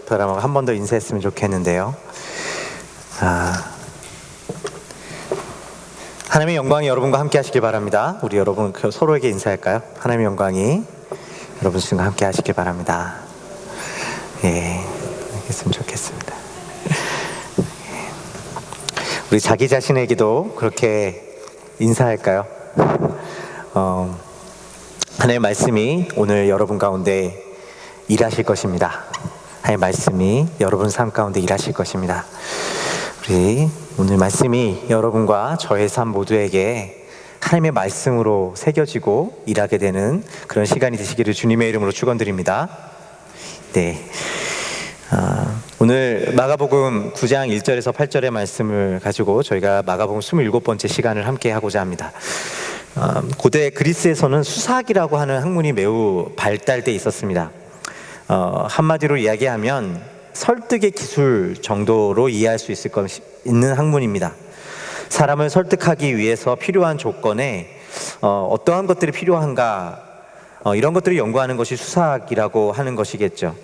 사람하고 한 번 더 인사했으면 좋겠는데요. 하나님의 영광이 여러분과 함께 하시길 바랍니다. 우리 여러분 서로에게 인사할까요? 하나님의 영광이 여러분과 함께 하시길 바랍니다. 했으면 좋겠습니다. 우리 자기 자신에게도 그렇게 인사할까요? 하나님의 말씀이 오늘 여러분 가운데 일하실 것입니다. 하나님의 말씀이 여러분 삶 가운데 일하실 것입니다. 우리 오늘 말씀이 여러분과 저의 삶 모두에게 하나님의 말씀으로 새겨지고 일하게 되는 그런 시간이 되시기를 주님의 이름으로 축원드립니다. 오늘 마가복음 9장 1절에서 8절의 말씀을 가지고 저희가 마가복음 27번째 시간을 함께 하고자 합니다. 고대 그리스에서는 수사학이라고 하는 학문이 매우 발달돼 있었습니다. 한마디로 이야기하면 설득의 기술 정도로 이해할 수 있는 학문입니다. 사람을 설득하기 위해서 필요한 조건에 어떠한 것들이 필요한가, 이런 것들을 연구하는 것이 수사학이라고 하는 것이겠죠.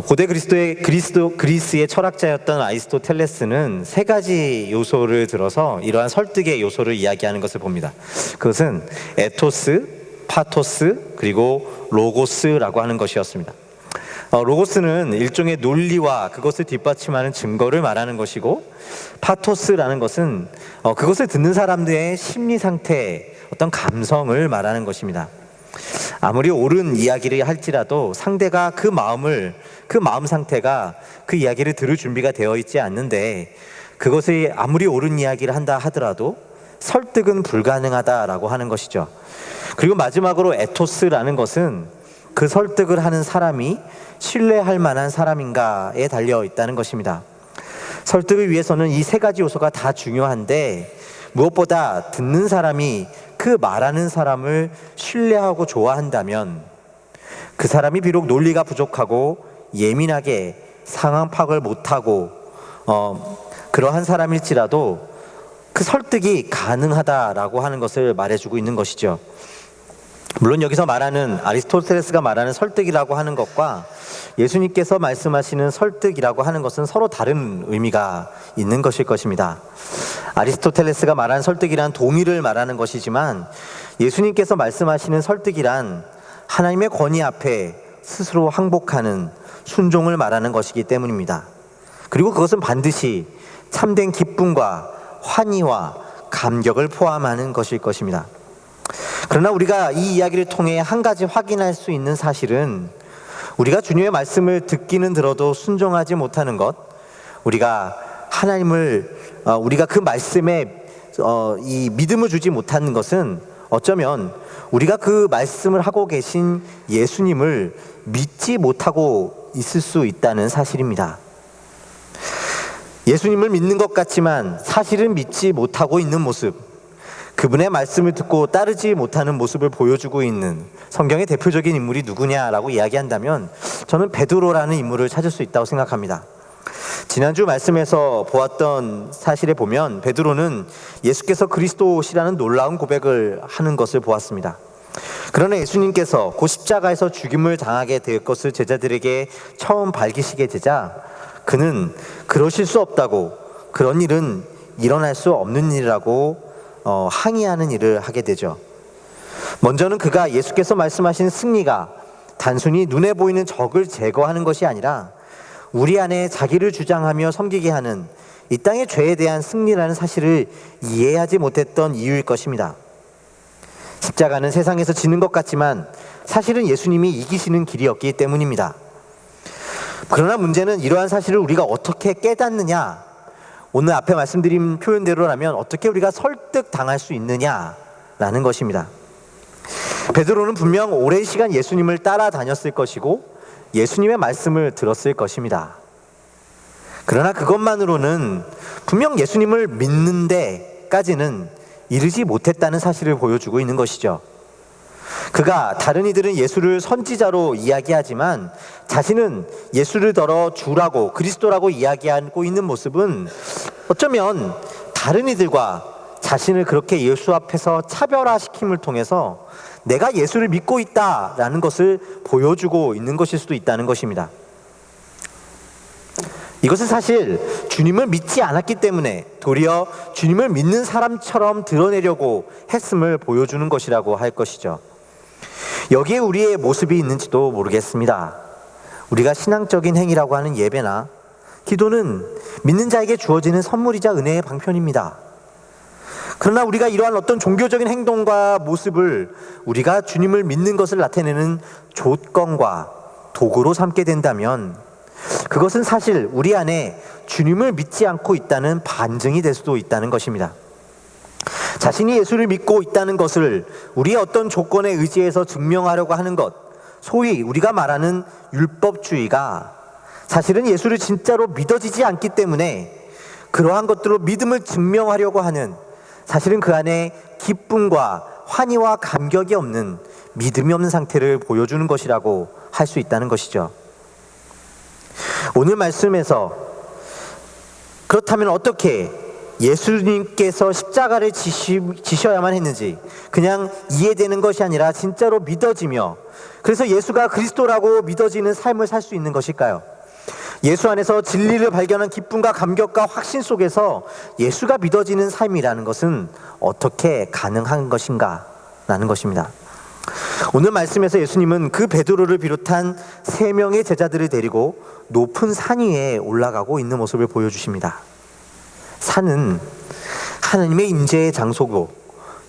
고대 그리스의 철학자였던 아리스토텔레스는 세 가지 요소를 들어서 이러한 설득의 요소를 이야기하는 것을 봅니다. 그것은 에토스, 파토스, 그리고 로고스라고 하는 것이었습니다. 로고스는 일종의 논리와 그것을 뒷받침하는 증거를 말하는 것이고, 파토스라는 것은 그것을 듣는 사람들의 심리 상태, 어떤 감성을 말하는 것입니다. 아무리 옳은 이야기를 할지라도 상대가 그 마음 상태가 그 이야기를 들을 준비가 되어 있지 않는데, 그것이 아무리 옳은 이야기를 한다 하더라도 설득은 불가능하다라고 하는 것이죠. 그리고 마지막으로 에토스라는 것은 그 설득을 하는 사람이 신뢰할 만한 사람인가에 달려 있다는 것입니다. 설득을 위해서는 이 세 가지 요소가 다 중요한데, 무엇보다 듣는 사람이 그 말하는 사람을 신뢰하고 좋아한다면, 그 사람이 비록 논리가 부족하고 예민하게 상황 파악을 못하고 그러한 사람일지라도 그 설득이 가능하다라고 하는 것을 말해주고 있는 것이죠. 물론 여기서 말하는 아리스토텔레스가 말하는 설득이라고 하는 것과 예수님께서 말씀하시는 설득이라고 하는 것은 서로 다른 의미가 있는 것일 것입니다. 아리스토텔레스가 말하는 설득이란 동의를 말하는 것이지만, 예수님께서 말씀하시는 설득이란 하나님의 권위 앞에 스스로 항복하는 순종을 말하는 것이기 때문입니다. 그리고 그것은 반드시 참된 기쁨과 환희와 감격을 포함하는 것일 것입니다. 그러나 우리가 이 이야기를 통해 한 가지 확인할 수 있는 사실은, 우리가 주님의 말씀을 듣기는 들어도 순종하지 못하는 것, 우리가 그 말씀에 이 믿음을 주지 못하는 것은 어쩌면 우리가 그 말씀을 하고 계신 예수님을 믿지 못하고 있을 수 있다는 사실입니다. 예수님을 믿는 것 같지만 사실은 믿지 못하고 있는 모습, 그분의 말씀을 듣고 따르지 못하는 모습을 보여주고 있는 성경의 대표적인 인물이 누구냐라고 이야기한다면, 저는 베드로라는 인물을 찾을 수 있다고 생각합니다. 지난주 말씀에서 보았던 사실에 보면 베드로는 예수께서 그리스도시라는 놀라운 고백을 하는 것을 보았습니다. 그러나 예수님께서 그 십자가에서 죽임을 당하게 될 것을 제자들에게 처음 밝히시게 되자, 그는 그러실 수 없다고, 그런 일은 일어날 수 없는 일이라고 항의하는 일을 하게 되죠. 먼저는 그가 예수께서 말씀하신 승리가 단순히 눈에 보이는 적을 제거하는 것이 아니라 우리 안에 자기를 주장하며 섬기게 하는 이 땅의 죄에 대한 승리라는 사실을 이해하지 못했던 이유일 것입니다. 십자가는 세상에서 지는 것 같지만 사실은 예수님이 이기시는 길이었기 때문입니다. 그러나 문제는 이러한 사실을 우리가 어떻게 깨닫느냐, 오늘 앞에 말씀드린 표현대로라면 어떻게 우리가 설득당할 수 있느냐라는 것입니다. 베드로는 분명 오랜 시간 예수님을 따라다녔을 것이고 예수님의 말씀을 들었을 것입니다. 그러나 그것만으로는 분명 예수님을 믿는 데까지는 이르지 못했다는 사실을 보여주고 있는 것이죠. 그가 다른 이들은 예수를 선지자로 이야기하지만 자신은 예수를 덜어 주라고, 그리스도라고 이야기하고 있는 모습은 어쩌면 다른 이들과 자신을 그렇게 예수 앞에서 차별화시킴을 통해서 내가 예수를 믿고 있다라는 것을 보여주고 있는 것일 수도 있다는 것입니다. 이것은 사실 주님을 믿지 않았기 때문에 도리어 주님을 믿는 사람처럼 드러내려고 했음을 보여주는 것이라고 할 것이죠. 여기에 우리의 모습이 있는지도 모르겠습니다. 우리가 신앙적인 행위라고 하는 예배나 기도는 믿는 자에게 주어지는 선물이자 은혜의 방편입니다. 그러나 우리가 이러한 어떤 종교적인 행동과 모습을 우리가 주님을 믿는 것을 나타내는 조건과 도구로 삼게 된다면 그것은 사실 우리 안에 주님을 믿지 않고 있다는 반증이 될 수도 있다는 것입니다. 자신이 예수를 믿고 있다는 것을 우리의 어떤 조건에 의지해서 증명하려고 하는 것, 소위 우리가 말하는 율법주의가 사실은 예수를 진짜로 믿어지지 않기 때문에 그러한 것들로 믿음을 증명하려고 하는, 사실은 그 안에 기쁨과 환희와 감격이 없는, 믿음이 없는 상태를 보여주는 것이라고 할 수 있다는 것이죠. 오늘 말씀에서 그렇다면 어떻게 예수님께서 십자가를 지셔야만 했는지 그냥 이해되는 것이 아니라 진짜로 믿어지며, 그래서 예수가 그리스도라고 믿어지는 삶을 살 수 있는 것일까요? 예수 안에서 진리를 발견한 기쁨과 감격과 확신 속에서 예수가 믿어지는 삶이라는 것은 어떻게 가능한 것인가 라는 것입니다. 오늘 말씀에서 예수님은 그 베드로를 비롯한 3명의 제자들을 데리고 높은 산 위에 올라가고 있는 모습을 보여주십니다. 산은 하나님의 임재의 장소고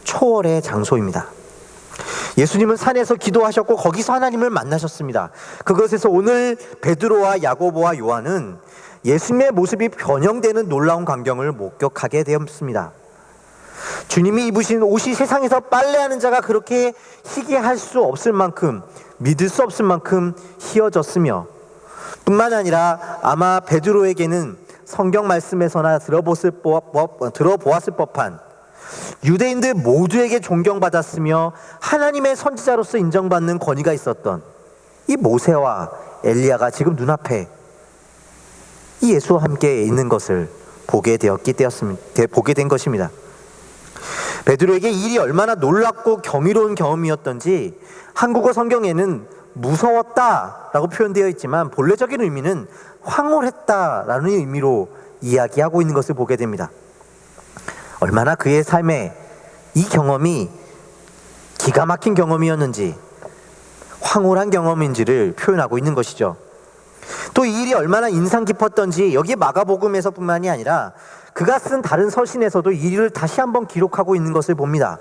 초월의 장소입니다. 예수님은 산에서 기도하셨고 거기서 하나님을 만나셨습니다. 그것에서 오늘 베드로와 야고보와 요한은 예수님의 모습이 변형되는 놀라운 광경을 목격하게 되었습니다. 주님이 입으신 옷이 세상에서 빨래하는 자가 그렇게 희귀할 수 없을 만큼, 믿을 수 없을 만큼 희어졌으며, 뿐만 아니라 아마 베드로에게는 성경 말씀에서나 들어보았을 법한, 유대인들 모두에게 존경받았으며 하나님의 선지자로서 인정받는 권위가 있었던 이 모세와 엘리야가 지금 눈앞에 이 예수와 함께 있는 것을 보게 된 것입니다. 베드로에게 이 일이 얼마나 놀랍고 경이로운 경험이었던지 한국어 성경에는 무서웠다라고 표현되어 있지만 본래적인 의미는 황홀했다라는 의미로 이야기하고 있는 것을 보게 됩니다. 얼마나 그의 삶에 이 경험이 기가 막힌 경험이었는지, 황홀한 경험인지를 표현하고 있는 것이죠. 또 이 일이 얼마나 인상 깊었던지 여기 마가복음에서 뿐만이 아니라 그가 쓴 다른 서신에서도 이 일을 다시 한번 기록하고 있는 것을 봅니다.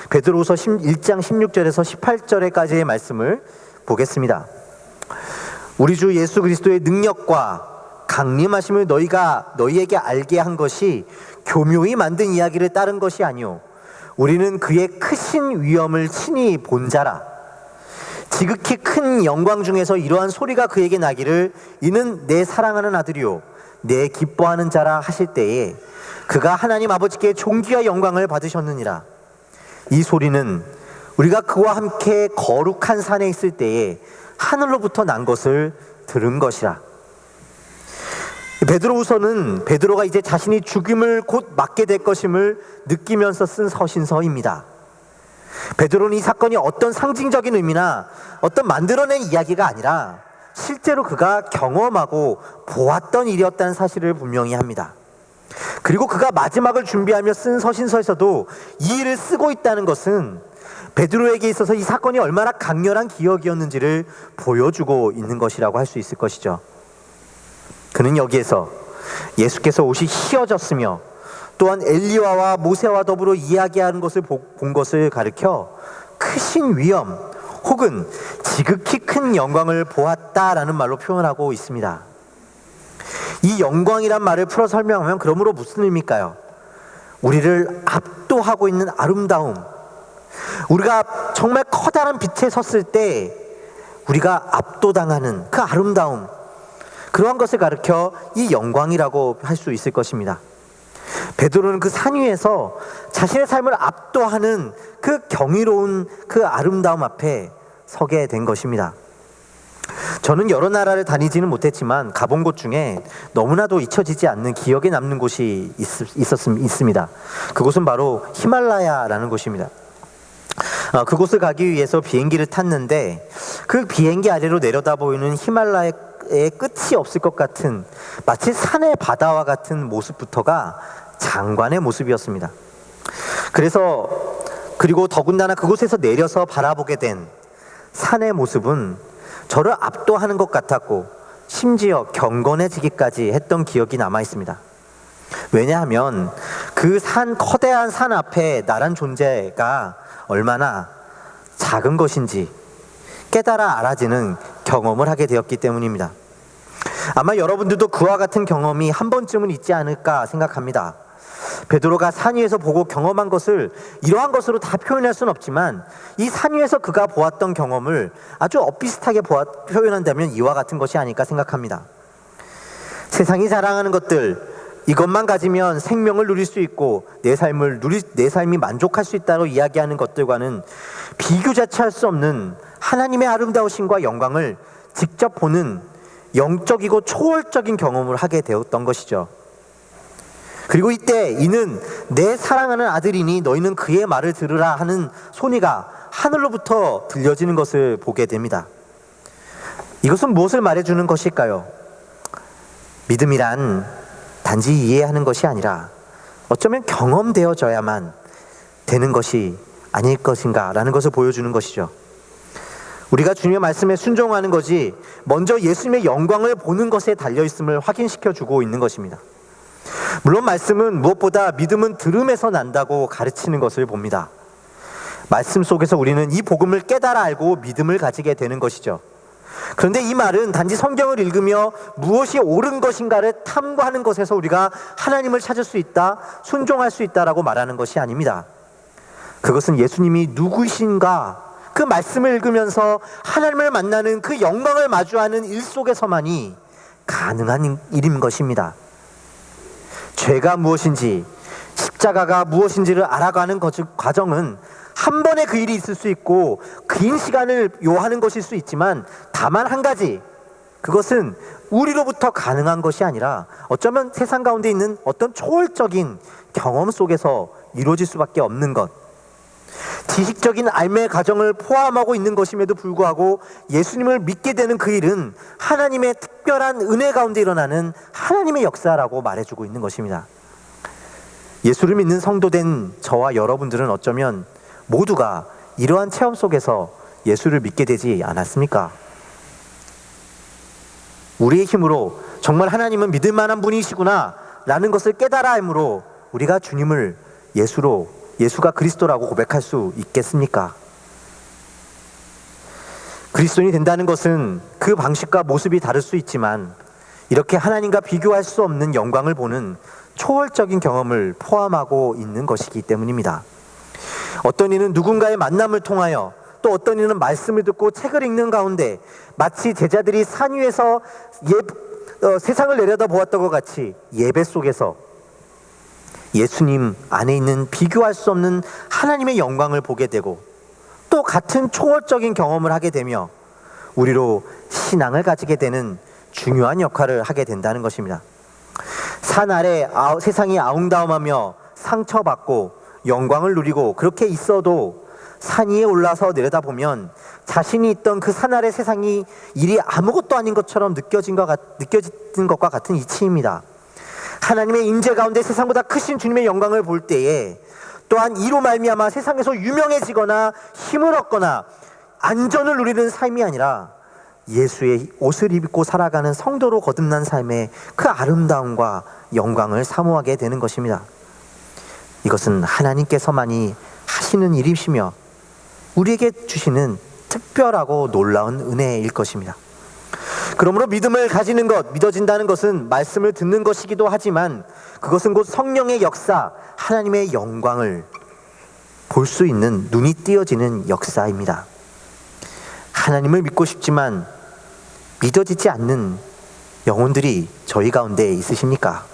베드로후서 1장 16절에서 18절까지의 말씀을 보겠습니다. 우리 주 예수 그리스도의 능력과 강림하심을 너희에게 알게 한 것이 교묘히 만든 이야기를 따른 것이 아니오. 우리는 그의 크신 위엄을 친히 본 자라. 지극히 큰 영광 중에서 이러한 소리가 그에게 나기를 이는 내 사랑하는 아들이요 내 기뻐하는 자라 하실 때에 그가 하나님 아버지께 존귀와 영광을 받으셨느니라. 이 소리는 우리가 그와 함께 거룩한 산에 있을 때에 하늘로부터 난 것을 들은 것이라. 베드로후서는 베드로가 이제 자신이 죽임을 곧 맞게 될 것임을 느끼면서 쓴 서신서입니다. 베드로는 이 사건이 어떤 상징적인 의미나 어떤 만들어낸 이야기가 아니라 실제로 그가 경험하고 보았던 일이었다는 사실을 분명히 합니다. 그리고 그가 마지막을 준비하며 쓴 서신서에서도 이 일을 쓰고 있다는 것은 베드로에게 있어서 이 사건이 얼마나 강렬한 기억이었는지를 보여주고 있는 것이라고 할 수 있을 것이죠. 그는 여기에서 예수께서 옷이 휘어졌으며 또한 엘리야와 모세와 더불어 이야기하는 것을 본 것을 가리켜 크신 위엄 혹은 지극히 큰 영광을 보았다라는 말로 표현하고 있습니다. 이 영광이란 말을 풀어 설명하면 그러므로 무슨 의미일까요? 우리를 압도하고 있는 아름다움, 우리가 정말 커다란 빛에 섰을 때 우리가 압도당하는 그 아름다움, 그러한 것을 가리켜 이 영광이라고 할 수 있을 것입니다. 베드로는 그 산 위에서 자신의 삶을 압도하는 그 경이로운 그 아름다움 앞에 서게 된 것입니다. 저는 여러 나라를 다니지는 못했지만 가본 곳 중에 너무나도 잊혀지지 않는 기억에 남는 곳이 있습니다. 그곳은 바로 히말라야라는 곳입니다. 그곳을 가기 위해서 비행기를 탔는데 그 비행기 아래로 내려다 보이는 히말라야 끝이 없을 것 같은 마치 산의 바다와 같은 모습부터가 장관의 모습이었습니다. 그리고 더군다나 그곳에서 내려서 바라보게 된 산의 모습은 저를 압도하는 것 같았고 심지어 경건해지기까지 했던 기억이 남아 있습니다. 왜냐하면 그 거대한 산 앞에 나란 존재가 얼마나 작은 것인지 깨달아 알아지는 경험을 하게 되었기 때문입니다. 아마 여러분들도 그와 같은 경험이 한 번쯤은 있지 않을까 생각합니다. 베드로가 산 위에서 보고 경험한 것을 이러한 것으로 다 표현할 수는 없지만 이 산 위에서 그가 보았던 경험을 아주 엇비슷하게 표현한다면 이와 같은 것이 아닐까 생각합니다. 세상이 자랑하는 것들, 이것만 가지면 생명을 누릴 수 있고 내 삶이 만족할 수 있다고 이야기하는 것들과는 비교 자체할 수 없는 하나님의 아름다우심과 영광을 직접 보는 영적이고 초월적인 경험을 하게 되었던 것이죠. 그리고 이때 이는 내 사랑하는 아들이니 너희는 그의 말을 들으라 하는 소리가 하늘로부터 들려지는 것을 보게 됩니다. 이것은 무엇을 말해주는 것일까요? 믿음이란 단지 이해하는 것이 아니라 어쩌면 경험되어져야만 되는 것이 아닐 것인가 라는 것을 보여주는 것이죠. 우리가 주님의 말씀에 순종하는 것이 먼저 예수님의 영광을 보는 것에 달려있음을 확인시켜주고 있는 것입니다. 물론 말씀은 무엇보다 믿음은 들음에서 난다고 가르치는 것을 봅니다. 말씀 속에서 우리는 이 복음을 깨달아 알고 믿음을 가지게 되는 것이죠. 그런데 이 말은 단지 성경을 읽으며 무엇이 옳은 것인가를 탐구하는 것에서 우리가 하나님을 찾을 수 있다, 순종할 수 있다라고 말하는 것이 아닙니다. 그것은 예수님이 누구이신가, 그 말씀을 읽으면서 하나님을 만나는 그 영광을 마주하는 일 속에서만이 가능한 일인 것입니다. 죄가 무엇인지, 십자가가 무엇인지를 알아가는 과정은 한 번에 그 일이 있을 수 있고 긴 시간을 요하는 것일 수 있지만 다만 한 가지, 그것은 우리로부터 가능한 것이 아니라 어쩌면 세상 가운데 있는 어떤 초월적인 경험 속에서 이루어질 수밖에 없는 것, 지식적인 알매 과정을 포함하고 있는 것임에도 불구하고 예수님을 믿게 되는 그 일은 하나님의 특별한 은혜 가운데 일어나는 하나님의 역사라고 말해주고 있는 것입니다. 예수를 믿는 성도된 저와 여러분들은 어쩌면 모두가 이러한 체험 속에서 예수를 믿게 되지 않았습니까? 우리의 힘으로 정말 하나님은 믿을 만한 분이시구나 라는 것을 깨달아 함으로 우리가 주님을 예수가 그리스도라고 고백할 수 있겠습니까? 그리스도인이 된다는 것은 그 방식과 모습이 다를 수 있지만 이렇게 하나님과 비교할 수 없는 영광을 보는 초월적인 경험을 포함하고 있는 것이기 때문입니다. 어떤 이는 누군가의 만남을 통하여, 또 어떤 이는 말씀을 듣고 책을 읽는 가운데 마치 제자들이 산 위에서 세상을 내려다보았던 것 같이 예배 속에서 예수님 안에 있는 비교할 수 없는 하나님의 영광을 보게 되고 또 같은 초월적인 경험을 하게 되며 우리로 신앙을 가지게 되는 중요한 역할을 하게 된다는 것입니다. 산 아래 세상이 아웅다웅하며 상처받고 영광을 누리고 그렇게 있어도 산 위에 올라서 내려다보면 자신이 있던 그 산 아래 세상이 일이 아무것도 아닌 것처럼 느껴진 것과 같은 이치입니다. 하나님의 임재 가운데 세상보다 크신 주님의 영광을 볼 때에 또한 이로 말미암아 세상에서 유명해지거나 힘을 얻거나 안전을 누리는 삶이 아니라 예수의 옷을 입고 살아가는 성도로 거듭난 삶의 그 아름다움과 영광을 사모하게 되는 것입니다. 이것은 하나님께서만이 하시는 일이시며 우리에게 주시는 특별하고 놀라운 은혜일 것입니다. 그러므로 믿음을 가지는 것, 믿어진다는 것은 말씀을 듣는 것이기도 하지만 그것은 곧 성령의 역사, 하나님의 영광을 볼 수 있는 눈이 띄어지는 역사입니다. 하나님을 믿고 싶지만 믿어지지 않는 영혼들이 저희 가운데 있으십니까?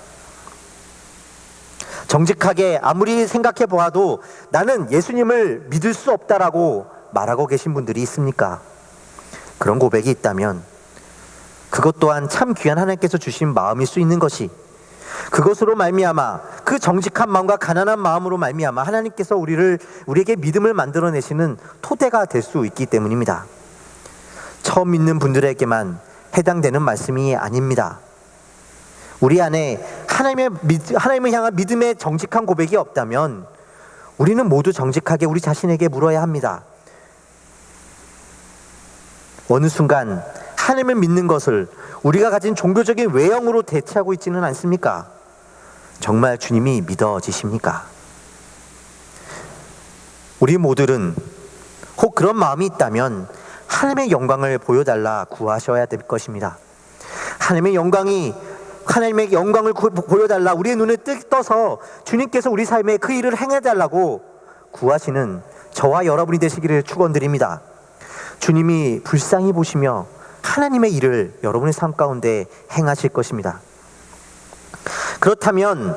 정직하게 아무리 생각해 보아도 나는 예수님을 믿을 수 없다라고 말하고 계신 분들이 있습니까? 그런 고백이 있다면 그것 또한 참 귀한 하나님께서 주신 마음일 수 있는 것이, 그것으로 말미암아 그 정직한 마음과 가난한 마음으로 말미암아 하나님께서 우리에게 믿음을 만들어내시는 토대가 될 수 있기 때문입니다. 처음 믿는 분들에게만 해당되는 말씀이 아닙니다. 우리 안에 하나님을 향한 믿음의 정직한 고백이 없다면 우리는 모두 정직하게 우리 자신에게 물어야 합니다. 어느 순간 하나님을 믿는 것을 우리가 가진 종교적인 외형으로 대체하고 있지는 않습니까? 정말 주님이 믿어지십니까? 우리 모두는 혹 그런 마음이 있다면 하나님의 영광을 보여달라 구하셔야 될 것입니다. 하나님의 영광을 보여달라 우리의 눈을 떠서 주님께서 우리 삶에 그 일을 행해달라고 구하시는 저와 여러분이 되시기를 축원드립니다. 주님이 불쌍히 보시며 하나님의 일을 여러분의 삶 가운데 행하실 것입니다. 그렇다면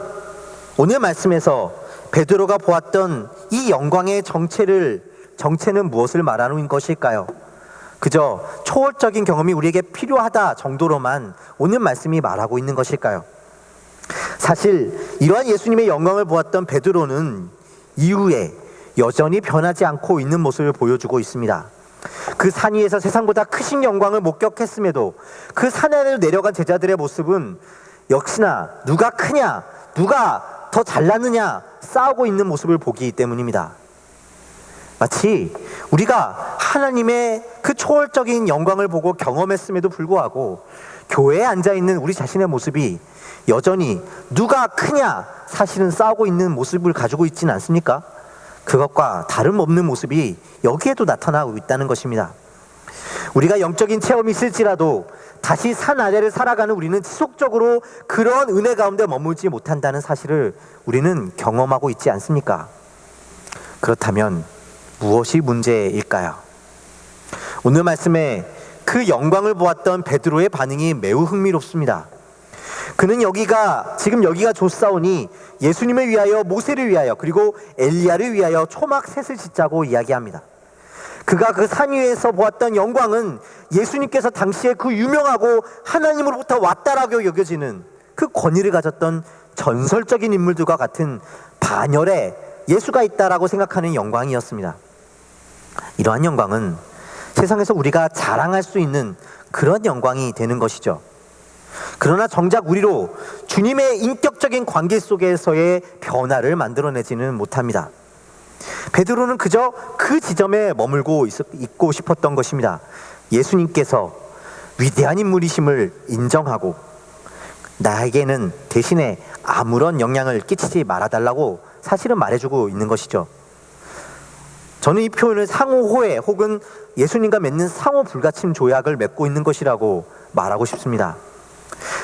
오늘 말씀에서 베드로가 보았던 이 영광의 정체는 무엇을 말하는 것일까요? 그저 초월적인 경험이 우리에게 필요하다 정도로만 오늘 말씀이 말하고 있는 것일까요? 사실 이러한 예수님의 영광을 보았던 베드로는 이후에 여전히 변하지 않고 있는 모습을 보여주고 있습니다. 그 산 위에서 세상보다 크신 영광을 목격했음에도 그 산 아래로 내려간 제자들의 모습은 역시나 누가 크냐, 누가 더 잘났느냐 싸우고 있는 모습을 보기 때문입니다. 마치 우리가 하나님의 그 초월적인 영광을 보고 경험했음에도 불구하고 교회에 앉아있는 우리 자신의 모습이 여전히 누가 크냐 사실은 싸우고 있는 모습을 가지고 있지는 않습니까? 그것과 다름없는 모습이 여기에도 나타나고 있다는 것입니다. 우리가 영적인 체험이 있을지라도 다시 산 아래를 살아가는 우리는 지속적으로 그런 은혜 가운데 머물지 못한다는 사실을 우리는 경험하고 있지 않습니까? 그렇다면 무엇이 문제일까요? 오늘 말씀에 그 영광을 보았던 베드로의 반응이 매우 흥미롭습니다. 그는 지금 여기가 좋사오니 예수님을 위하여, 모세를 위하여, 그리고 엘리야를 위하여 초막 셋을 짓자고 이야기합니다. 그가 그 산 위에서 보았던 영광은 예수님께서 당시에 그 유명하고 하나님으로부터 왔다라고 여겨지는 그 권위를 가졌던 전설적인 인물들과 같은 반열에 예수가 있다라고 생각하는 영광이었습니다. 이러한 영광은 세상에서 우리가 자랑할 수 있는 그런 영광이 되는 것이죠. 그러나 정작 우리로 주님의 인격적인 관계 속에서의 변화를 만들어내지는 못합니다. 베드로는 그저 그 지점에 머물고 있고 싶었던 것입니다. 예수님께서 위대한 인물이심을 인정하고 나에게는 대신에 아무런 영향을 끼치지 말아달라고 사실은 말해주고 있는 것이죠. 저는 이 표현을 상호호애 혹은 예수님과 맺는 상호 불가침 조약을 맺고 있는 것이라고 말하고 싶습니다.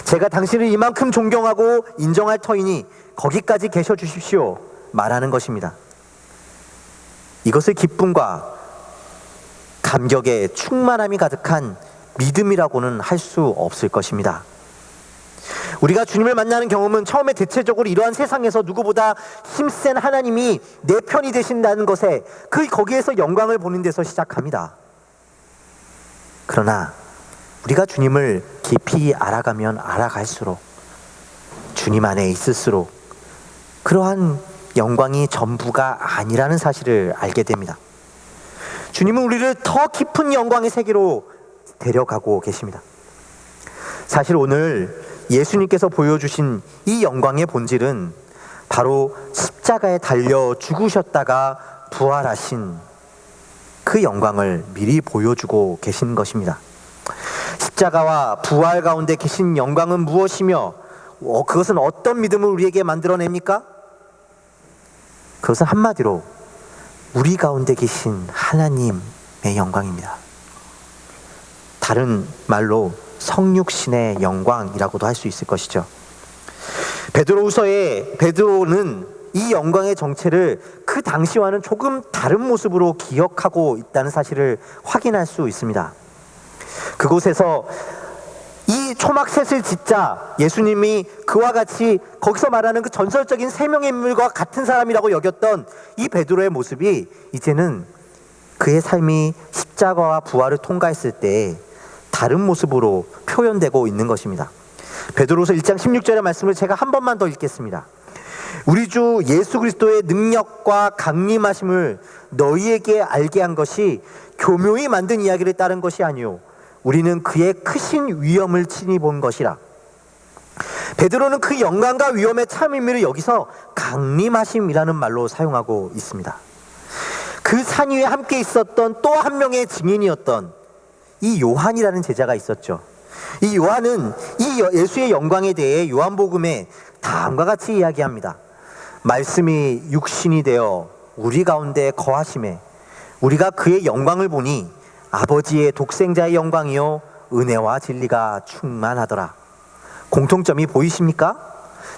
제가 당신을 이만큼 존경하고 인정할 터이니 거기까지 계셔 주십시오 말하는 것입니다. 이것을 기쁨과 감격에 충만함이 가득한 믿음이라고는 할 수 없을 것입니다. 우리가 주님을 만나는 경험은 처음에 대체적으로 이러한 세상에서 누구보다 힘센 하나님이 내 편이 되신다는 것에 거기에서 영광을 보는 데서 시작합니다. 그러나 우리가 주님을 깊이 알아가면 알아갈수록 주님 안에 있을수록 그러한 영광이 전부가 아니라는 사실을 알게 됩니다. 주님은 우리를 더 깊은 영광의 세계로 데려가고 계십니다. 사실 오늘 예수님께서 보여주신 이 영광의 본질은 바로 십자가에 달려 죽으셨다가 부활하신 그 영광을 미리 보여주고 계신 것입니다. 십자가와 부활 가운데 계신 영광은 무엇이며 그것은 어떤 믿음을 우리에게 만들어냅니까? 그것은 한마디로 우리 가운데 계신 하나님의 영광입니다. 다른 말로 성육신의 영광이라고도 할 수 있을 것이죠. 베드로후서에 베드로는 이 영광의 정체를 그 당시와는 조금 다른 모습으로 기억하고 있다는 사실을 확인할 수 있습니다. 그곳에서 이 초막셋을 짓자 예수님이 그와 같이 거기서 말하는 그 전설적인 세 명의 인물과 같은 사람이라고 여겼던 이 베드로의 모습이 이제는 그의 삶이 십자가와 부활을 통과했을 때 다른 모습으로 표현되고 있는 것입니다. 베드로서 1장 16절의 말씀을 제가 한 번만 더 읽겠습니다. 우리 주 예수 그리스도의 능력과 강림하심을 너희에게 알게 한 것이 교묘히 만든 이야기를 따른 것이 아니요 우리는 그의 크신 위엄을 친히 본 것이라. 베드로는 그 영광과 위엄의 참 의미를 여기서 강림하심이라는 말로 사용하고 있습니다. 그 산 위에 함께 있었던 또 한 명의 증인이었던 이 요한이라는 제자가 있었죠. 이 요한은 이 예수의 영광에 대해 요한복음에 다음과 같이 이야기합니다. 말씀이 육신이 되어 우리 가운데 거하심에 우리가 그의 영광을 보니 아버지의 독생자의 영광이요 은혜와 진리가 충만하더라. 공통점이 보이십니까?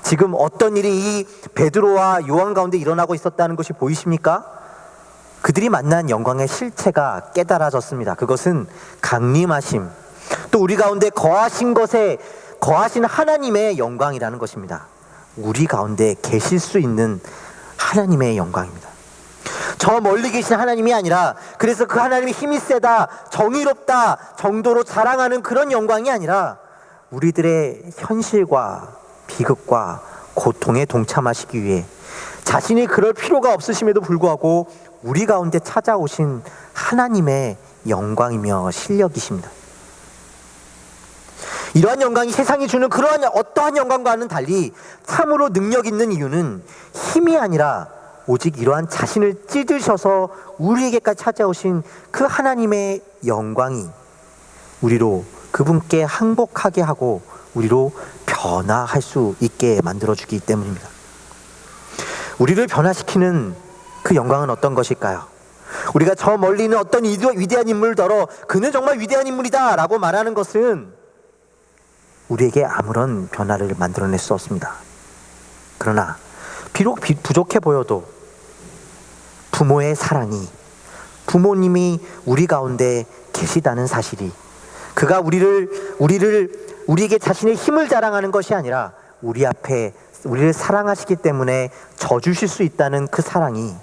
지금 어떤 일이 이 베드로와 요한 가운데 일어나고 있었다는 것이 보이십니까? 그들이 만난 영광의 실체가 깨달아졌습니다. 그것은 강림하심, 또 우리 가운데 거하신 하나님의 영광이라는 것입니다. 우리 가운데 계실 수 있는 하나님의 영광입니다. 저 멀리 계신 하나님이 아니라, 그래서 그 하나님이 힘이 세다, 정의롭다 정도로 자랑하는 그런 영광이 아니라 우리들의 현실과 비극과 고통에 동참하시기 위해 자신이 그럴 필요가 없으심에도 불구하고 우리 가운데 찾아오신 하나님의 영광이며 실력이십니다. 이러한 영광이 세상이 주는 그러한 어떠한 영광과는 달리 참으로 능력 있는 이유는 힘이 아니라 오직 이러한 자신을 찢으셔서 우리에게까지 찾아오신 그 하나님의 영광이 우리로 그분께 항복하게 하고 우리로 변화할 수 있게 만들어주기 때문입니다. 우리를 변화시키는 그 영광은 어떤 것일까요? 우리가 저 멀리 있는 어떤 위대한 인물더러 그는 정말 위대한 인물이다 라고 말하는 것은 우리에게 아무런 변화를 만들어낼 수 없습니다. 그러나 비록 부족해 보여도 부모의 사랑이, 부모님이 우리 가운데 계시다는 사실이, 그가 우리에게 자신의 힘을 자랑하는 것이 아니라 우리 앞에 우리를 사랑하시기 때문에 져주실 수 있다는 그 사랑이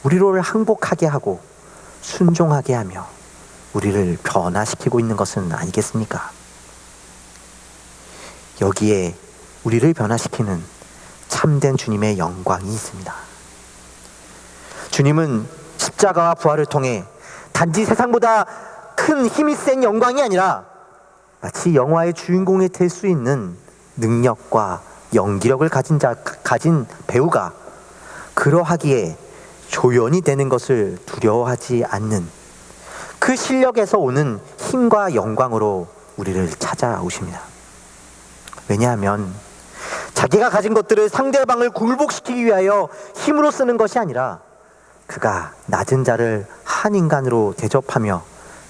우리를 항복하게 하고 순종하게 하며 우리를 변화시키고 있는 것은 아니겠습니까? 여기에 우리를 변화시키는 참된 주님의 영광이 있습니다. 주님은 십자가와 부활을 통해 단지 세상보다 큰 힘이 센 영광이 아니라 마치 영화의 주인공이 될 수 있는 능력과 연기력을 가진 배우가 그러하기에 조연이 되는 것을 두려워하지 않는 그 실력에서 오는 힘과 영광으로 우리를 찾아오십니다. 왜냐하면 자기가 가진 것들을 상대방을 굴복시키기 위하여 힘으로 쓰는 것이 아니라 그가 낮은 자를 한 인간으로 대접하며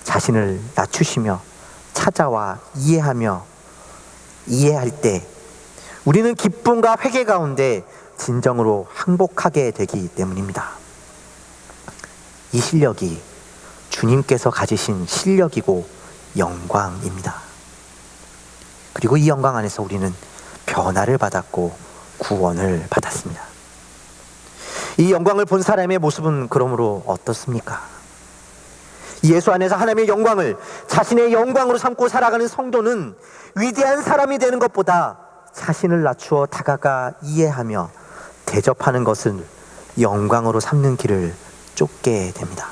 자신을 낮추시며 찾아와 이해할 때 우리는 기쁨과 회개 가운데 진정으로 항복하게 되기 때문입니다. 이 실력이 주님께서 가지신 실력이고 영광입니다. 그리고 이 영광 안에서 우리는 변화를 받았고 구원을 받았습니다. 이 영광을 본 사람의 모습은 그러므로 어떻습니까? 예수 안에서 하나님의 영광을 자신의 영광으로 삼고 살아가는 성도는 위대한 사람이 되는 것보다 자신을 낮추어 다가가 이해하며 대접하는 것을 영광으로 삼는 길을 쫓게 됩니다.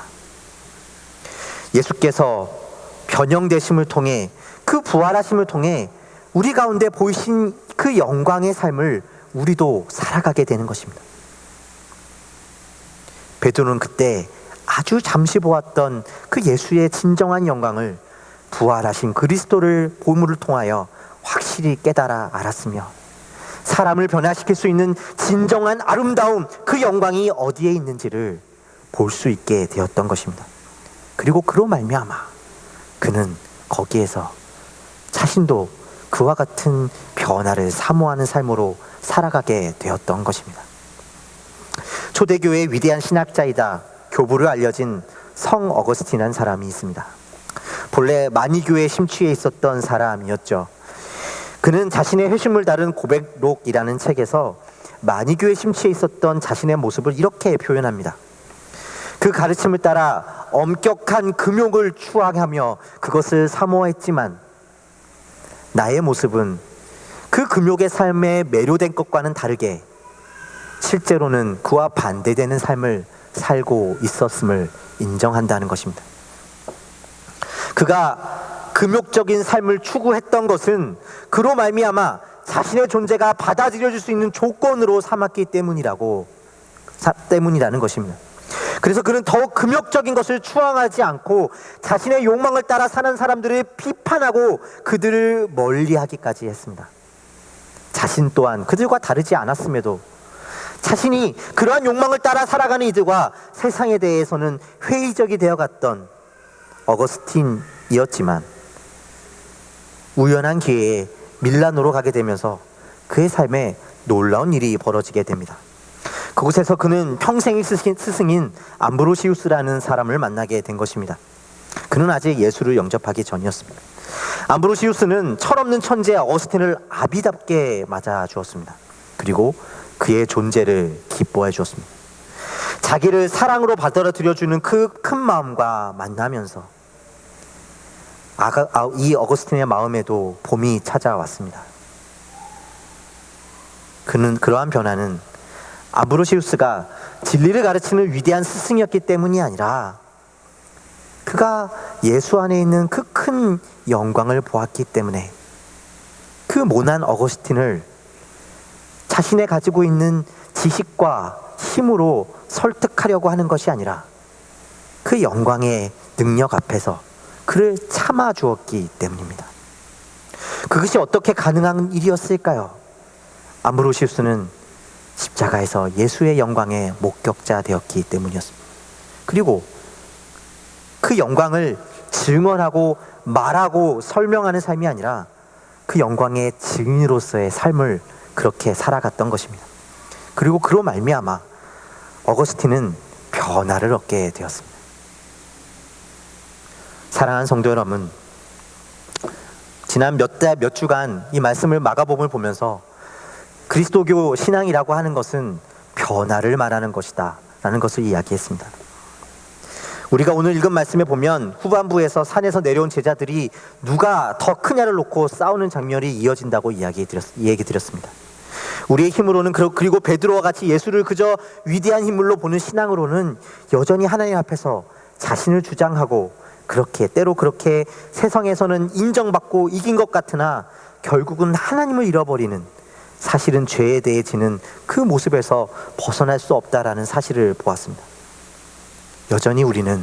예수께서 변형되심을 통해 그 부활하심을 통해 우리 가운데 보이신 그 영광의 삶을 우리도 살아가게 되는 것입니다. 베드로는 그때 아주 잠시 보았던 그 예수의 진정한 영광을 부활하신 그리스도를 보물을 통하여 확실히 깨달아 알았으며 사람을 변화시킬 수 있는 진정한 아름다움, 그 영광이 어디에 있는지를 볼 수 있게 되었던 것입니다. 그리고 그로 말미암아 그는 거기에서 자신도 그와 같은 변화를 사모하는 삶으로 살아가게 되었던 것입니다. 초대교회의 위대한 신학자이다 교부를 알려진 성 어거스틴이라는 사람이 있습니다. 본래 마니교회 심취해 있었던 사람이었죠. 그는 자신의 회심을 다룬 고백록이라는 책에서 마니교회 심취해 있었던 자신의 모습을 이렇게 표현합니다. 그 가르침을 따라 엄격한 금욕을 추구하며 그것을 사모했지만 나의 모습은 그 금욕의 삶에 매료된 것과는 다르게 실제로는 그와 반대되는 삶을 살고 있었음을 인정한다는 것입니다. 그가 금욕적인 삶을 추구했던 것은 그로 말미암아 자신의 존재가 받아들여질 수 있는 조건으로 삼았기 때문이라는 것입니다. 그래서 그는 더욱 금욕적인 것을 추앙하지 않고 자신의 욕망을 따라 사는 사람들을 비판하고 그들을 멀리하기까지 했습니다. 자신 또한 그들과 다르지 않았음에도 자신이 그러한 욕망을 따라 살아가는 이들과 세상에 대해서는 회의적이 되어갔던 어거스틴이었지만 우연한 기회에 밀라노로 가게 되면서 그의 삶에 놀라운 일이 벌어지게 됩니다. 그곳에서 그는 평생의 스승인 암브로시우스라는 사람을 만나게 된 것입니다. 그는 아직 예수를 영접하기 전이었습니다. 암브로시우스는 철없는 천재 어거스틴을 아비답게 맞아 주었습니다. 그리고 그의 존재를 기뻐해 주었습니다. 자기를 사랑으로 받아들여주는 그 큰 마음과 만나면서 이 어거스틴의 마음에도 봄이 찾아왔습니다. 그러한 변화는 암브로시우스가 진리를 가르치는 위대한 스승이었기 때문이 아니라 그가 예수 안에 있는 그 큰 영광을 보았기 때문에 그 모난 어거스틴을 자신의 가지고 있는 지식과 힘으로 설득하려고 하는 것이 아니라 그 영광의 능력 앞에서 그를 참아 주었기 때문입니다. 그것이 어떻게 가능한 일이었을까요? 암브로시우스는 십자가에서 예수의 영광의 목격자 되었기 때문이었습니다. 그리고 그 영광을 증언하고 말하고 설명하는 삶이 아니라 그 영광의 증인으로서의 삶을 그렇게 살아갔던 것입니다. 그리고 그로 말미암아 어거스틴은 변화를 얻게 되었습니다. 사랑하는 성도 여러분, 지난 몇 주간 이 말씀을 마가복음을 보면서 그리스도교 신앙이라고 하는 것은 변화를 말하는 것이다 라는 것을 이야기했습니다. 우리가 오늘 읽은 말씀에 보면 후반부에서 산에서 내려온 제자들이 누가 더 크냐를 놓고 싸우는 장면이 이어진다고 얘기 드렸습니다. 우리의 힘으로는 그리고 베드로와 같이 예수를 그저 위대한 인물로 보는 신앙으로는 여전히 하나님 앞에서 자신을 주장하고 때로 그렇게 세상에서는 인정받고 이긴 것 같으나 결국은 하나님을 잃어버리는, 사실은 죄에 대해 지는 그 모습에서 벗어날 수 없다라는 사실을 보았습니다. 여전히 우리는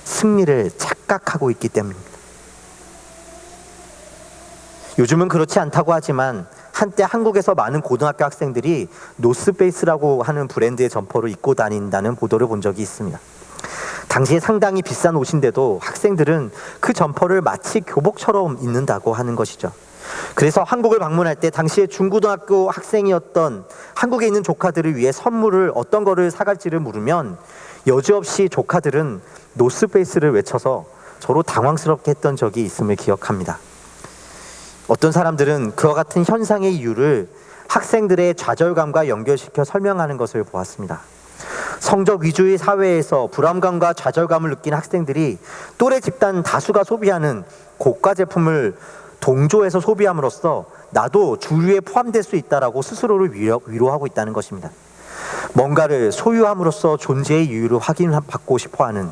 승리를 착각하고 있기 때문입니다. 요즘은 그렇지 않다고 하지만 한때 한국에서 많은 고등학교 학생들이 노스페이스라고 하는 브랜드의 점퍼를 입고 다닌다는 보도를 본 적이 있습니다. 당시에 상당히 비싼 옷인데도 학생들은 그 점퍼를 마치 교복처럼 입는다고 하는 것이죠. 그래서 한국을 방문할 때 당시에 중고등학교 학생이었던 한국에 있는 조카들을 위해 선물을 어떤 거를 사갈지를 물으면 여지없이 조카들은 노스페이스를 외쳐서 서로 당황스럽게 했던 적이 있음을 기억합니다. 어떤 사람들은 그와 같은 현상의 이유를 학생들의 좌절감과 연결시켜 설명하는 것을 보았습니다. 성적 위주의 사회에서 불안감과 좌절감을 느낀 학생들이 또래 집단 다수가 소비하는 고가 제품을 동조해서 소비함으로써 나도 주류에 포함될 수 있다라고 스스로를 위로하고 있다는 것입니다. 뭔가를 소유함으로써 존재의 이유를 확인받고 싶어하는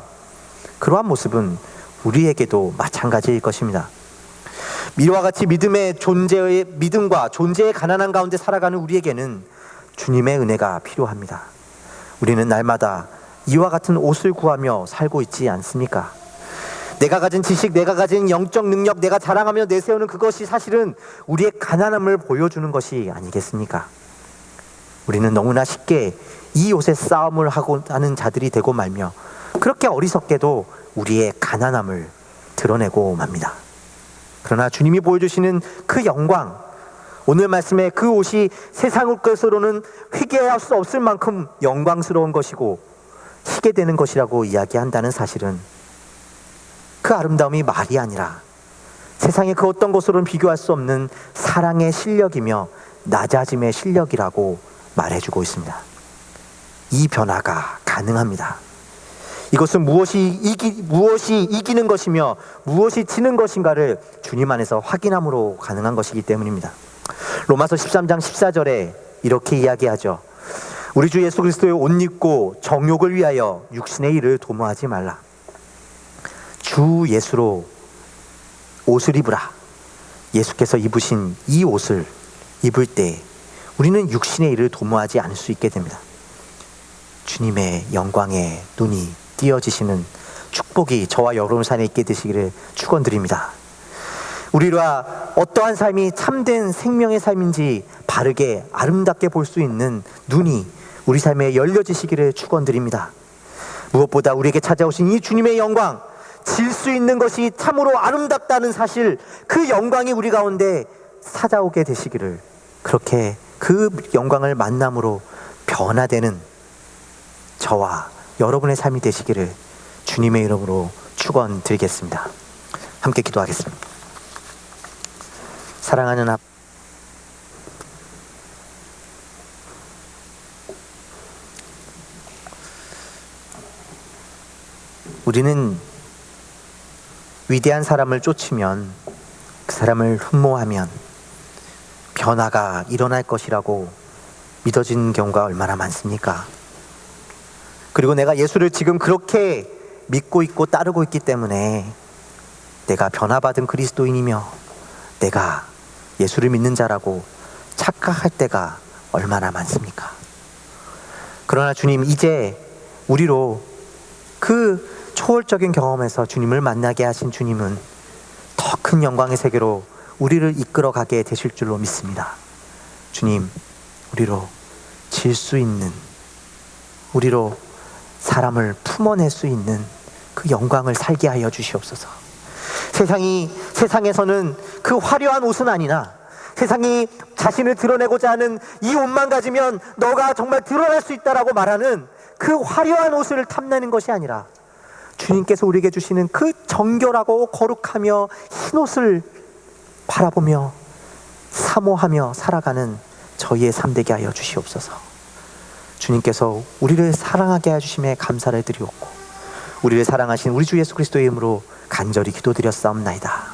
그러한 모습은 우리에게도 마찬가지일 것입니다. 이와 같이 믿음과 존재의 가난한 가운데 살아가는 우리에게는 주님의 은혜가 필요합니다. 우리는 날마다 이와 같은 옷을 구하며 살고 있지 않습니까? 내가 가진 지식, 내가 가진 영적 능력, 내가 자랑하며 내세우는 그것이 사실은 우리의 가난함을 보여주는 것이 아니겠습니까? 우리는 너무나 쉽게 이 옷에 싸움을 하는 자들이 되고 말며 그렇게 어리석게도 우리의 가난함을 드러내고 맙니다. 그러나 주님이 보여주시는 그 영광, 오늘 말씀에 그 옷이 세상 옷 것으로는 회개할 수 없을 만큼 영광스러운 것이고 희게 되는 것이라고 이야기한다는 사실은 그 아름다움이 말이 아니라 세상의 그 어떤 것으로는 비교할 수 없는 사랑의 실력이며 낮아짐의 실력이라고 말해주고 있습니다. 이 변화가 가능합니다. 이것은 무엇이 이기는 것이며 무엇이 지는 것인가를 주님 안에서 확인함으로 가능한 것이기 때문입니다. 로마서 13장 14절에 이렇게 이야기하죠. 우리 주 예수 그리스도의 옷 입고 정욕을 위하여 육신의 일을 도모하지 말라. 주 예수로 옷을 입으라. 예수께서 입으신 이 옷을 입을 때 우리는 육신의 일을 도모하지 않을 수 있게 됩니다. 주님의 영광에 눈이 띄어지시는 축복이 저와 여러분 삶에 있게 되시기를 축원드립니다. 우리가 어떠한 삶이 참된 생명의 삶인지 바르게 아름답게 볼 수 있는 눈이 우리 삶에 열려지시기를 축원드립니다. 무엇보다 우리에게 찾아오신 이 주님의 영광, 질 수 있는 것이 참으로 아름답다는 사실, 그 영광이 우리 가운데 찾아오게 되시기를, 그렇게 그 영광을 만남으로 변화되는 저와 여러분의 삶이 되시기를 주님의 이름으로 축원드리겠습니다. 함께 기도하겠습니다. 사랑하는 아버지, 우리는 위대한 사람을 쫓으면, 그 사람을 흠모하면 변화가 일어날 것이라고 믿어지는 경우가 얼마나 많습니까? 그리고 내가 예수를 지금 그렇게 믿고 있고 따르고 있기 때문에 내가 변화받은 그리스도인이며 내가 예수를 믿는 자라고 착각할 때가 얼마나 많습니까? 그러나 주님, 이제 우리로 그 초월적인 경험에서 주님을 만나게 하신 주님은 더 큰 영광의 세계로 우리를 이끌어가게 되실 줄로 믿습니다. 주님, 우리로 질 수 있는, 우리로 사람을 품어낼 수 있는 그 영광을 살게 하여 주시옵소서. 세상에서는 그 화려한 옷은 아니나, 세상이 자신을 드러내고자 하는 이 옷만 가지면 너가 정말 드러날 수 있다라고 말하는 그 화려한 옷을 탐내는 것이 아니라, 주님께서 우리에게 주시는 그 정결하고 거룩하며 흰 옷을 바라보며 사모하며 살아가는 저희의 삶 되게 하여 주시옵소서. 주님께서 우리를 사랑하게 해주심에 감사를 드리옵고, 우리를 사랑하신 우리 주 예수 그리스도의 이름으로 간절히 기도드렸사옵나이다.